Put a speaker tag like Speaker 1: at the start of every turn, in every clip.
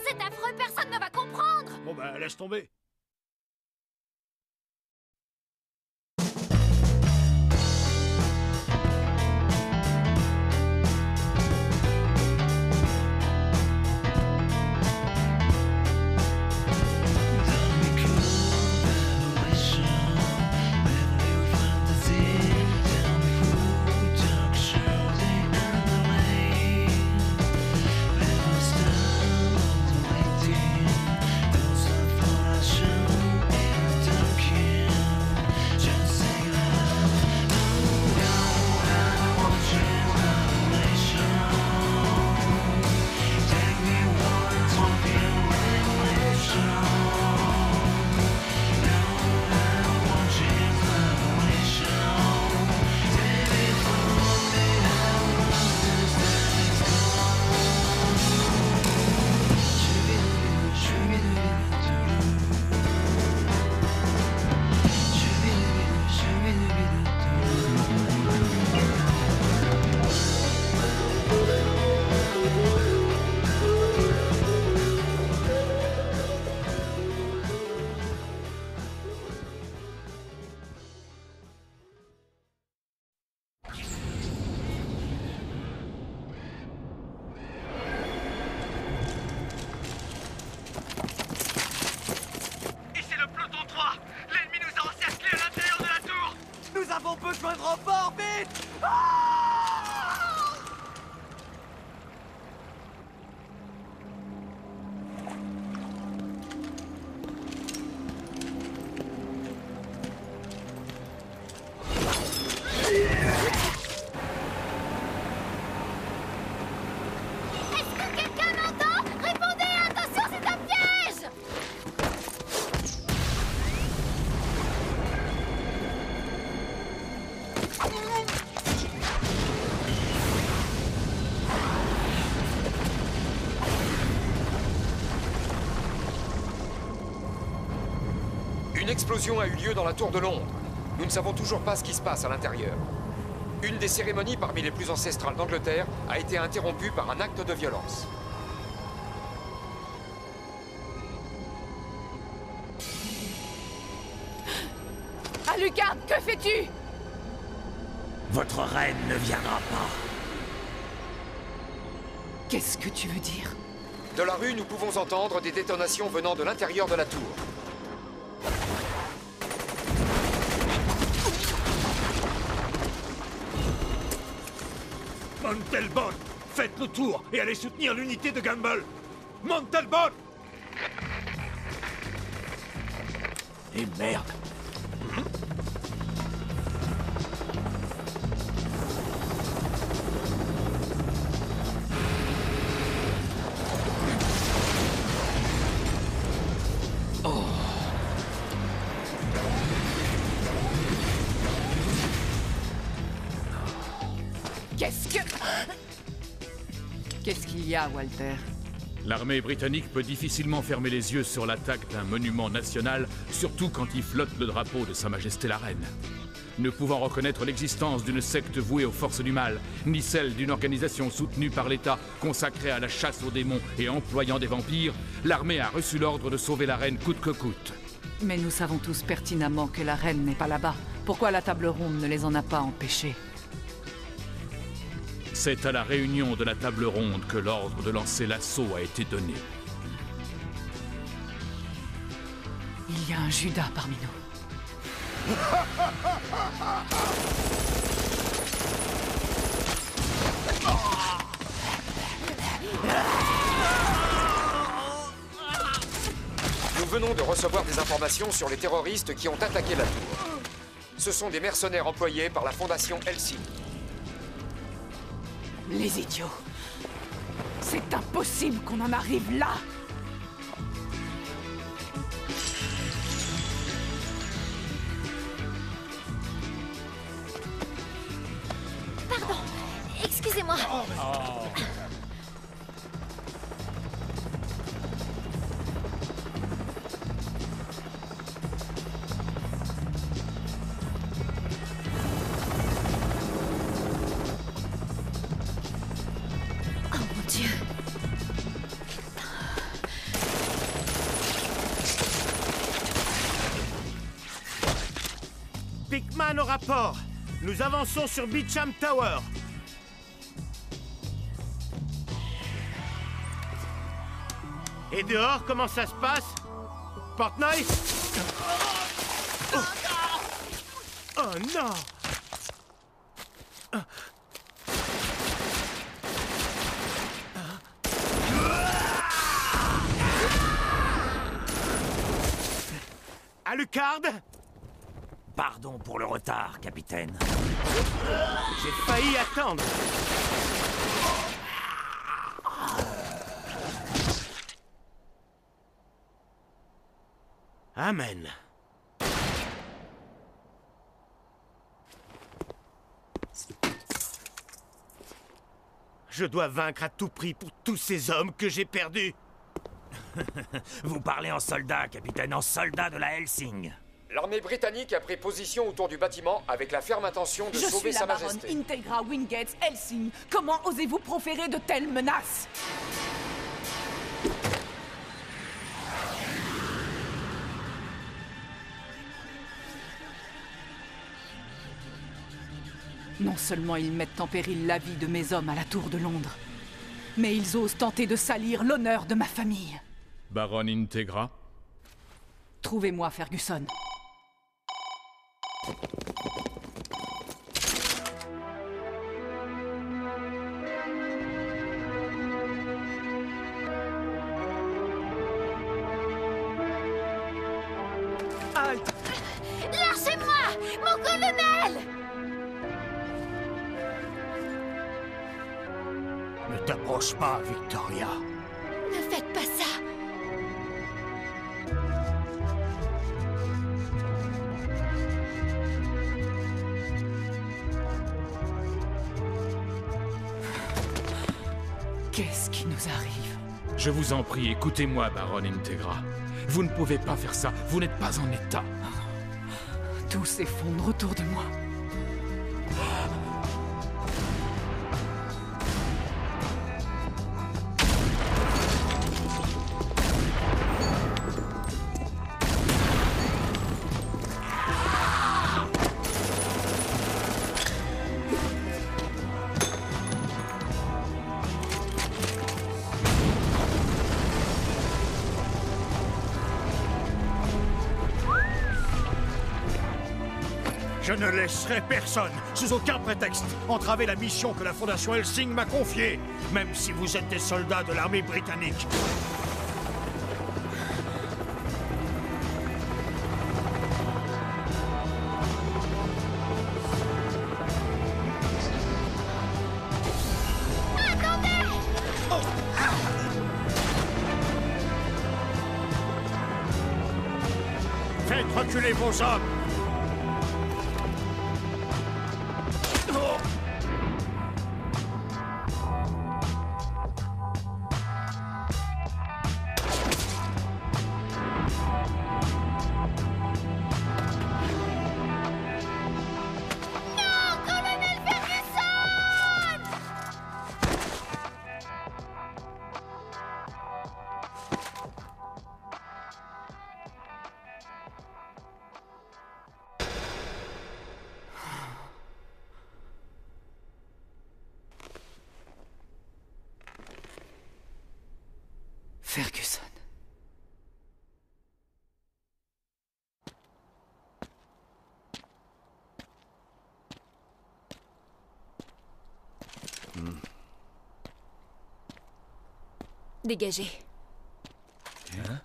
Speaker 1: C'est affreux, personne ne va comprendre.
Speaker 2: Bon bah, laisse tomber.
Speaker 3: besoin de renfort, vite!
Speaker 4: Une explosion a eu lieu dans la tour de Londres. Nous ne savons toujours pas ce qui se passe à l'intérieur. Une des cérémonies parmi les plus ancestrales d'Angleterre a été interrompue par un acte de violence.
Speaker 5: Alucard, que fais-tu?
Speaker 6: Votre reine ne viendra pas.
Speaker 5: Qu'est-ce que tu veux dire?
Speaker 4: De la rue, nous pouvons entendre des détonations venant de l'intérieur de la tour.
Speaker 2: Montalbot, faites le tour et allez soutenir l'unité de Gamble. Montalbot!
Speaker 6: Et merde.
Speaker 5: Qu'est-ce qu'il y a, Walter?
Speaker 7: L'armée britannique peut difficilement fermer les yeux sur l'attaque d'un monument national, surtout quand il flotte le drapeau de Sa Majesté la Reine. Ne pouvant reconnaître l'existence d'une secte vouée aux forces du mal, ni celle d'une organisation soutenue par l'État consacrée à la chasse aux démons et employant des vampires, l'armée a reçu l'ordre de sauver la reine coûte que coûte.
Speaker 5: Mais nous savons tous pertinemment que la reine n'est pas là-bas. Pourquoi la table ronde ne les en a pas empêchés?
Speaker 7: C'est à la réunion de la table ronde que l'ordre de lancer l'assaut a été donné.
Speaker 5: Il y a un Judas parmi nous.
Speaker 4: Nous venons de recevoir des informations sur les terroristes qui ont attaqué la tour. Ce sont des mercenaires employés par la Fondation Helsing.
Speaker 5: Les idiots! C'est impossible qu'on en arrive là!
Speaker 1: Pardon, excusez-moi.
Speaker 2: Pickman au rapport. Nous avançons sur Beecham Tower. Et dehors, comment ça se passe? Portnoy? Oh non! Alucard?
Speaker 6: Pardon pour le retard, capitaine.
Speaker 2: J'ai failli attendre. Amen. Je dois vaincre à tout prix pour tous ces hommes que j'ai perdus.
Speaker 6: Vous parlez en soldat, capitaine, en soldat de la Helsing.
Speaker 4: L'armée britannique a pris position autour du bâtiment avec la ferme intention de sauver Sa Majesté.
Speaker 5: Je suis la baronne Integra Wingate Helsing. Comment osez-vous proférer de telles menaces? Non seulement ils mettent en péril la vie de mes hommes à la Tour de Londres, mais ils osent tenter de salir l'honneur de ma famille.
Speaker 7: Baronne Integra?
Speaker 5: Trouvez-moi Ferguson.
Speaker 2: Halte!
Speaker 1: Lâchez-moi, mon colonel!
Speaker 2: Ne t'approche pas, Victoria.
Speaker 1: Ne faites pas ça.
Speaker 5: Qu'est-ce qui nous arrive?
Speaker 7: Je vous en prie, écoutez-moi, baronne Integra. Vous ne pouvez pas faire ça, vous n'êtes pas en état.
Speaker 5: Tout s'effondre autour de moi.
Speaker 2: Je ne laisserai personne, sous aucun prétexte, entraver la mission que la Fondation Helsing m'a confiée, même si vous êtes des soldats de l'armée britannique. Faites reculer vos hommes!
Speaker 5: Ferguson.
Speaker 1: Dégagez.
Speaker 6: Hein?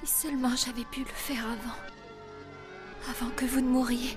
Speaker 1: Si seulement j'avais pu le faire avant que vous ne mouriez.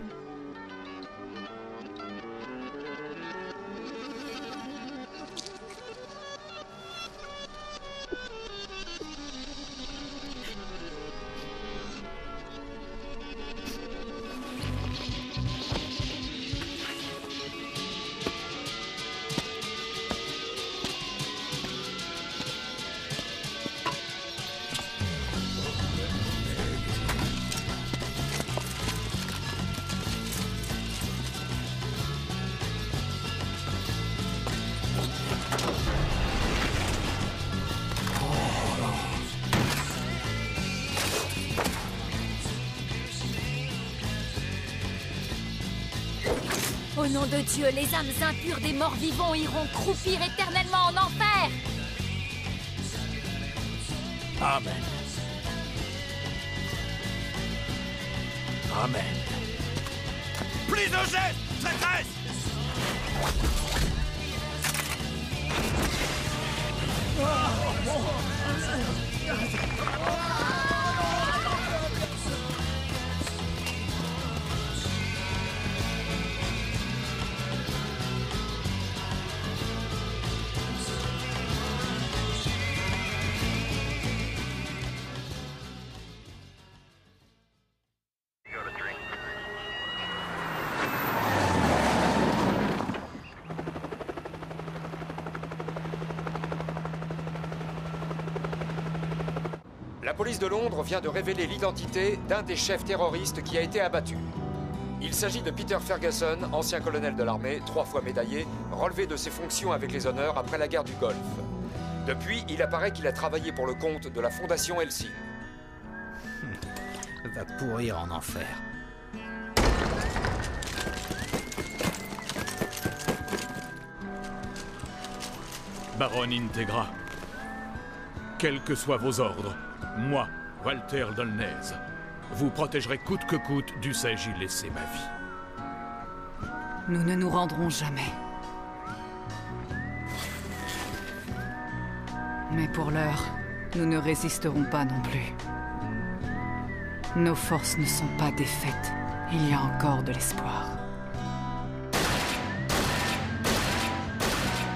Speaker 1: Au nom de Dieu, les âmes impures des morts vivants iront croupir éternellement en enfer.
Speaker 2: Amen. Amen.
Speaker 6: Plus de gestes, traîtresse!
Speaker 4: La police de Londres vient de révéler l'identité d'un des chefs terroristes qui a été abattu. Il s'agit de Peter Ferguson, ancien colonel de l'armée, 3 fois médaillé, relevé de ses fonctions avec les honneurs après la guerre du Golfe. Depuis, il apparaît qu'il a travaillé pour le compte de la Fondation Helsing.
Speaker 8: Va pourrir en enfer.
Speaker 7: Baron Integra, quels que soient vos ordres, moi, Walter Dolnez, vous protégerai coûte que coûte, dussé-je y laisser ma vie.
Speaker 5: Nous ne nous rendrons jamais. Mais pour l'heure, nous ne résisterons pas non plus. Nos forces ne sont pas défaites. Il y a encore de l'espoir.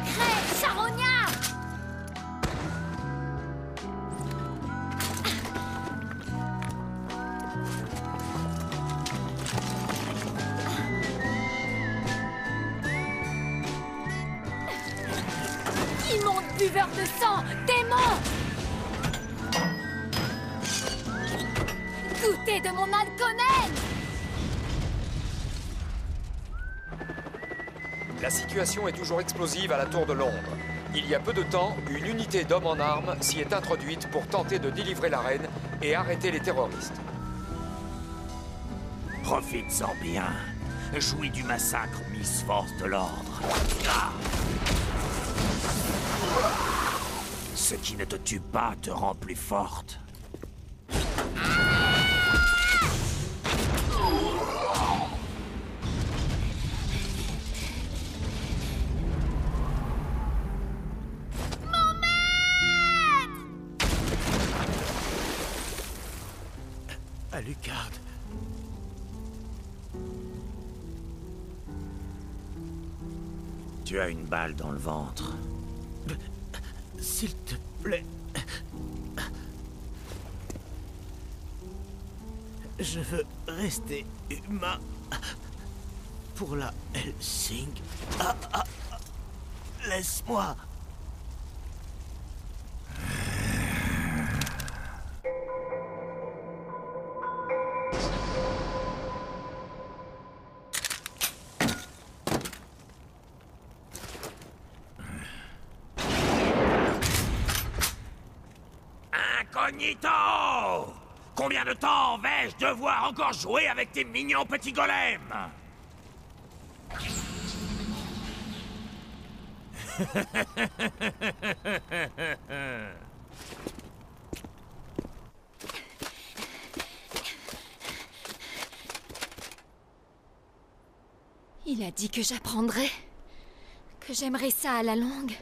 Speaker 1: Crève, charognard! Immonde buveur de sang! Démon! Goûtez de mon alconène!
Speaker 4: La situation est toujours explosive à la Tour de Londres. Il y a peu de temps, une unité d'hommes en armes s'y est introduite pour tenter de délivrer la reine et arrêter les terroristes.
Speaker 6: Profites-en bien. Jouis du massacre, Miss Force de l'Ordre. Ah! Ce qui ne te tue pas te rend plus forte. Alucard. Tu as une balle dans le ventre. S'il te plaît. Je veux rester humain. Pour la Helsing. Laisse-moi. Incognito! Combien de temps vais-je devoir encore jouer avec tes mignons petits golems?
Speaker 1: Il a dit que j'apprendrais, que j'aimerais ça à la longue,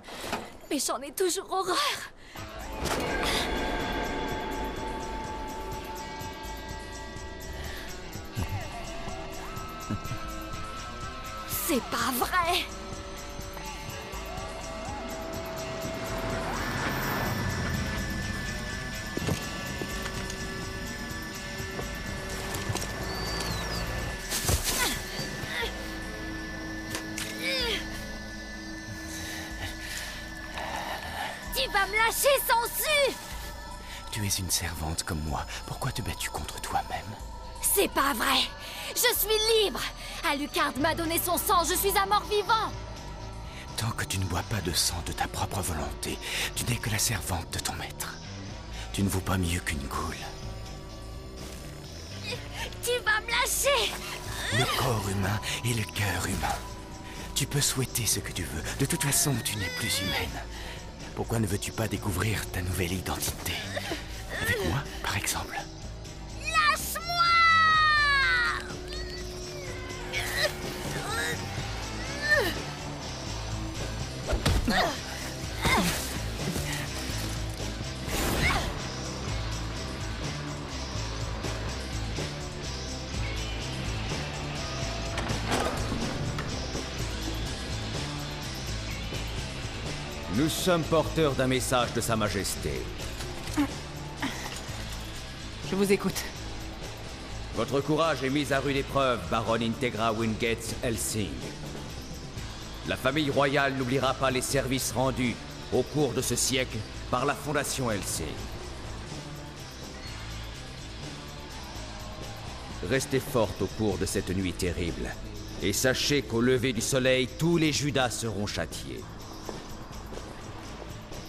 Speaker 1: mais j'en ai toujours horreur. C'est pas vrai! Tu vas me lâcher, Sansu!
Speaker 8: Tu es une servante comme moi. Pourquoi te bats-tu contre toi-même?
Speaker 1: C'est pas vrai! Je suis libre! Alucard m'a donné son sang, je suis un mort-vivant!
Speaker 8: Tant que tu ne bois pas de sang de ta propre volonté, tu n'es que la servante de ton maître. Tu ne vaux pas mieux qu'une goule.
Speaker 1: Tu vas me lâcher!
Speaker 8: le corps humain et le cœur humain. Tu peux souhaiter ce que tu veux. De toute façon, tu n'es plus humaine. Pourquoi ne veux-tu pas découvrir ta nouvelle identité? Avec moi, par exemple.
Speaker 9: Nous sommes porteurs d'un message de Sa Majesté.
Speaker 5: Je vous écoute.
Speaker 9: Votre courage est mis à rude épreuve, baronne Integra Wingate Helsing. La famille royale n'oubliera pas les services rendus au cours de ce siècle par la Fondation Helsing. Restez forte au cours de cette nuit terrible. Et sachez qu'au lever du soleil, tous les Judas seront châtiés.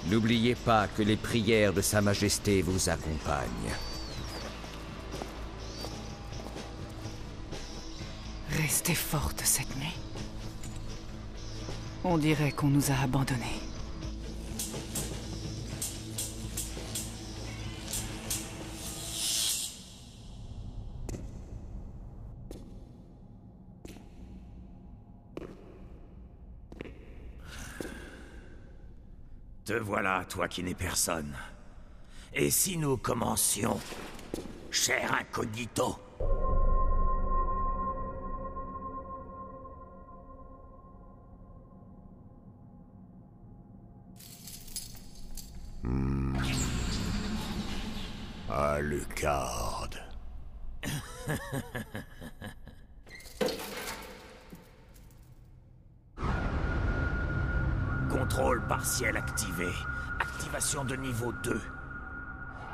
Speaker 9: N'oubliez pas que les prières de Sa Majesté vous accompagnent.
Speaker 5: Restez forte cette nuit. On dirait qu'on nous a abandonnés.
Speaker 6: Te voilà, toi qui n'es personne. Et si nous commencions, cher incognito?
Speaker 2: Alucard.
Speaker 6: Contrôle partiel activé. Activation de niveau 2.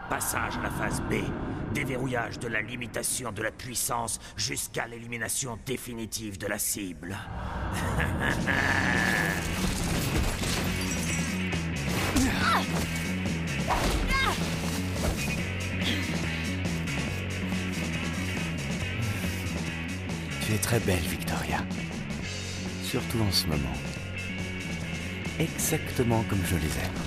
Speaker 6: Passage à la phase B. Déverrouillage de la limitation de la puissance jusqu'à l'élimination définitive de la cible.
Speaker 8: Tu es très belle, Victoria. Surtout en ce moment. Exactement comme je les aime.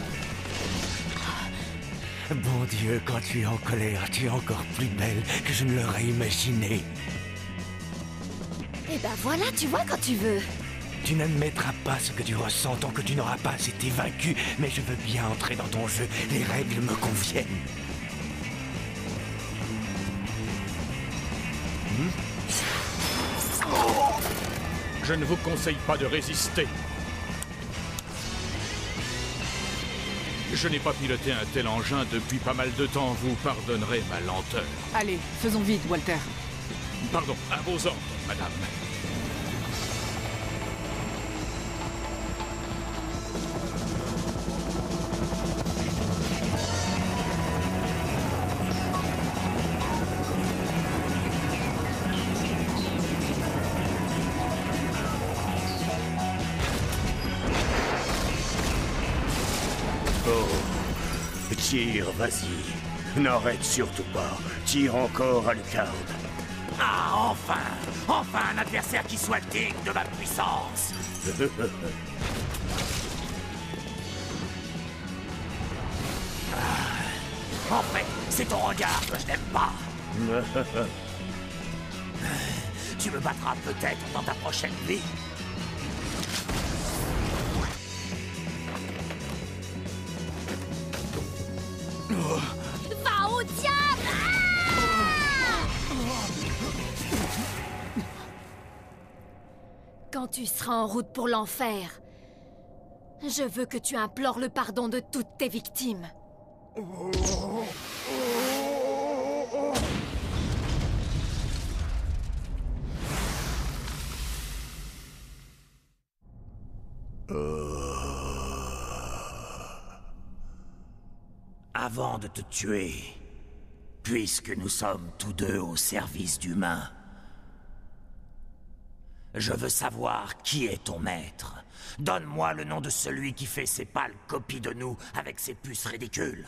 Speaker 8: Bon Dieu, quand tu es en colère, tu es encore plus belle que je ne l'aurais imaginé.
Speaker 1: Eh ben voilà, tu vois quand tu veux.
Speaker 8: Tu n'admettras pas ce que tu ressens tant que tu n'auras pas été vaincu, mais je veux bien entrer dans ton jeu. Les règles me conviennent.
Speaker 7: Je ne vous conseille pas de résister. Je n'ai pas piloté un tel engin depuis pas mal de temps, vous pardonnerez ma lenteur.
Speaker 5: Allez, faisons vite, Walter.
Speaker 7: Pardon, à vos ordres, madame.
Speaker 2: Tire, vas-y. N'arrête surtout pas. Tire encore, Alucard.
Speaker 6: Ah, enfin! Enfin un adversaire qui soit digne de ma puissance! En fait, c'est ton regard que je n'aime pas. Tu me battras peut-être dans ta prochaine vie.
Speaker 1: Va au diable! Quand tu seras en route pour l'enfer, je veux que tu implores le pardon de toutes tes victimes.
Speaker 6: Avant de te tuer, puisque nous sommes tous deux au service d'humains, je veux savoir qui est ton maître. Donne-moi le nom de celui qui fait ces pâles copies de nous avec ses puces ridicules.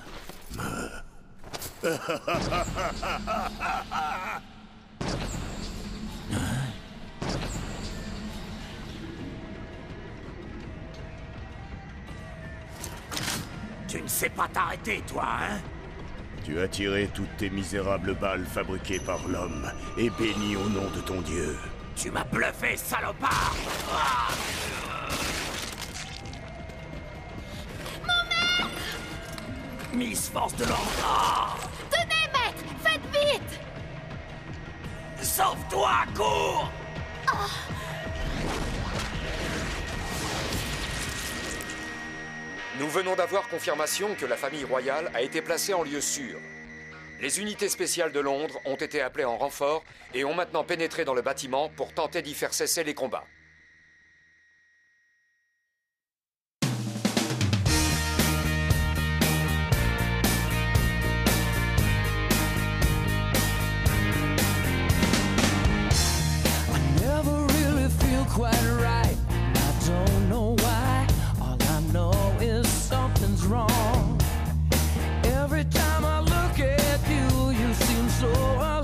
Speaker 6: Tu ne sais pas t'arrêter, toi, hein?
Speaker 2: Tu as tiré toutes tes misérables balles fabriquées par l'homme et béni au nom de ton dieu.
Speaker 6: Tu m'as bluffé, salopard! Ah!
Speaker 1: Mon maître!
Speaker 6: Miss Force de l'ordre! Ah!
Speaker 1: Tenez, maître! Faites vite!
Speaker 6: Sauve-toi, cours!
Speaker 4: Nous venons d'avoir confirmation que la famille royale a été placée en lieu sûr. Les unités spéciales de Londres ont été appelées en renfort et ont maintenant pénétré dans le bâtiment pour tenter d'y faire cesser les combats.
Speaker 10: Wrong. Every time I look at you, you seem so alive.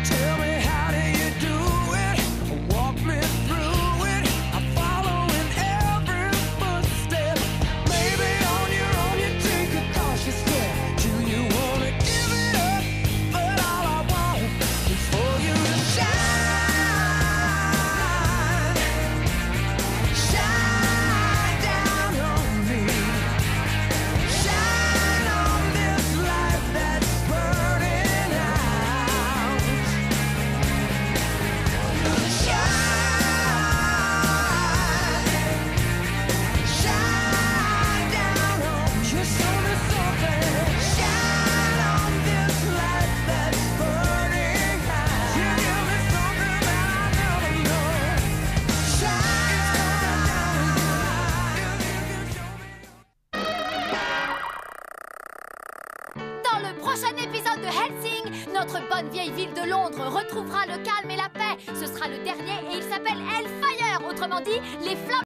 Speaker 10: Tell me, how do you do it? Walk me through it. I follow in every footstep. Maybe on your own you take a cautious step. Do you wanna give it up? But all I want is for you to shine.
Speaker 1: Prochain épisode de Hellsing, notre bonne vieille ville de Londres retrouvera le calme et la paix. Ce sera le dernier et il s'appelle Hellfire, autrement dit, les flammes.